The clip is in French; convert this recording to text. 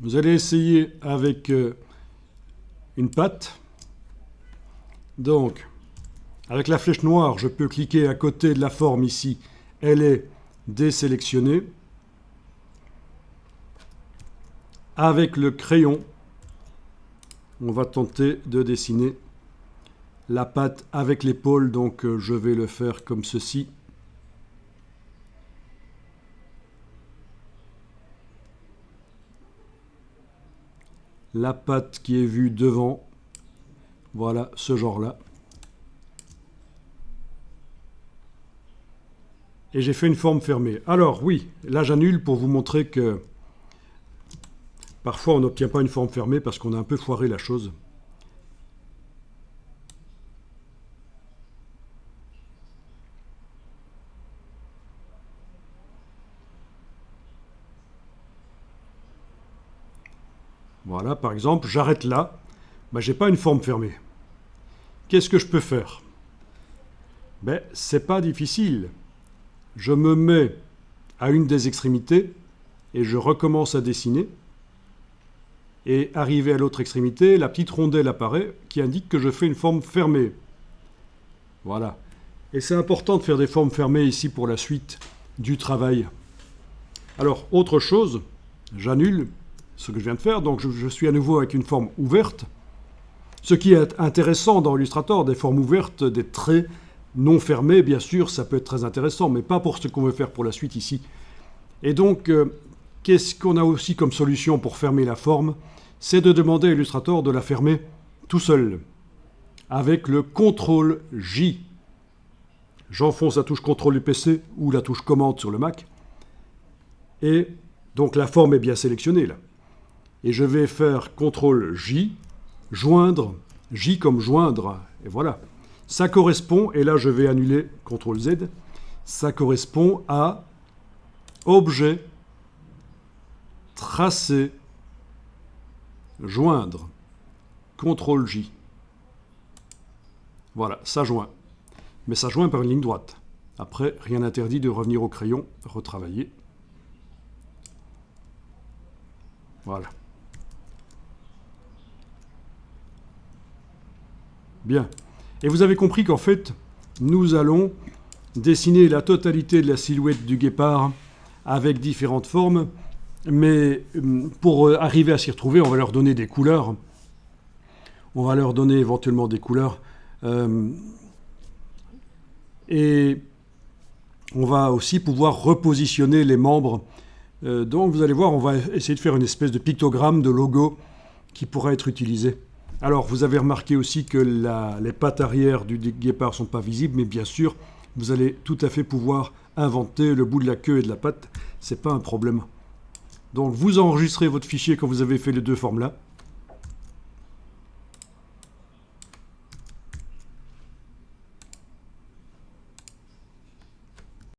Vous allez essayer avec une patte. Donc, avec la flèche noire, je peux cliquer à côté de la forme ici. Elle est désélectionnée. Avec le crayon, on va tenter de dessiner la patte avec l'épaule. Donc, je vais le faire comme ceci. La patte qui est vue devant. Voilà, ce genre-là. Et j'ai fait une forme fermée. Alors, oui, là j'annule pour vous montrer que parfois on n'obtient pas une forme fermée parce qu'on a un peu foiré la chose. Voilà, par exemple, j'arrête là. Je n'ai pas une forme fermée. Qu'est-ce que je peux faire? C'est pas difficile. Je me mets à une des extrémités et je recommence à dessiner. Et arrivé à l'autre extrémité, la petite rondelle apparaît qui indique que je fais une forme fermée. Voilà. Et c'est important de faire des formes fermées ici pour la suite du travail. Alors, autre chose, j'annule ce que je viens de faire. Donc, je suis à nouveau avec une forme ouverte. Ce qui est intéressant dans Illustrator, des formes ouvertes, des traits non fermés, bien sûr, ça peut être très intéressant, mais pas pour ce qu'on veut faire pour la suite ici. Et donc, qu'est-ce qu'on a aussi comme solution pour fermer la forme? C'est de demander à Illustrator de la fermer tout seul, avec le CTRL-J. J'enfonce la touche CTRL du PC ou la touche commande sur le Mac. Et donc la forme est bien sélectionnée là. Et je vais faire CTRL-J, joindre, J comme joindre, et voilà. Ça correspond, et là je vais annuler CTRL-Z, ça correspond à objet, tracer, joindre, CTRL-J. Voilà, ça joint. Mais ça joint par une ligne droite. Après, rien n'interdit de revenir au crayon, retravailler. Voilà. Bien. Et vous avez compris qu'en fait, nous allons dessiner la totalité de la silhouette du guépard avec différentes formes. Mais pour arriver à s'y retrouver, on va leur donner des couleurs. On va leur donner éventuellement des couleurs. Et on va aussi pouvoir repositionner les membres. Donc vous allez voir, on va essayer de faire une espèce de pictogramme, de logo qui pourra être utilisé. Alors vous avez remarqué aussi que les pattes arrière du guépard ne sont pas visibles, mais bien sûr, vous allez tout à fait pouvoir inventer le bout de la queue et de la patte. Ce n'est pas un problème. Donc vous enregistrez votre fichier quand vous avez fait les deux formes là.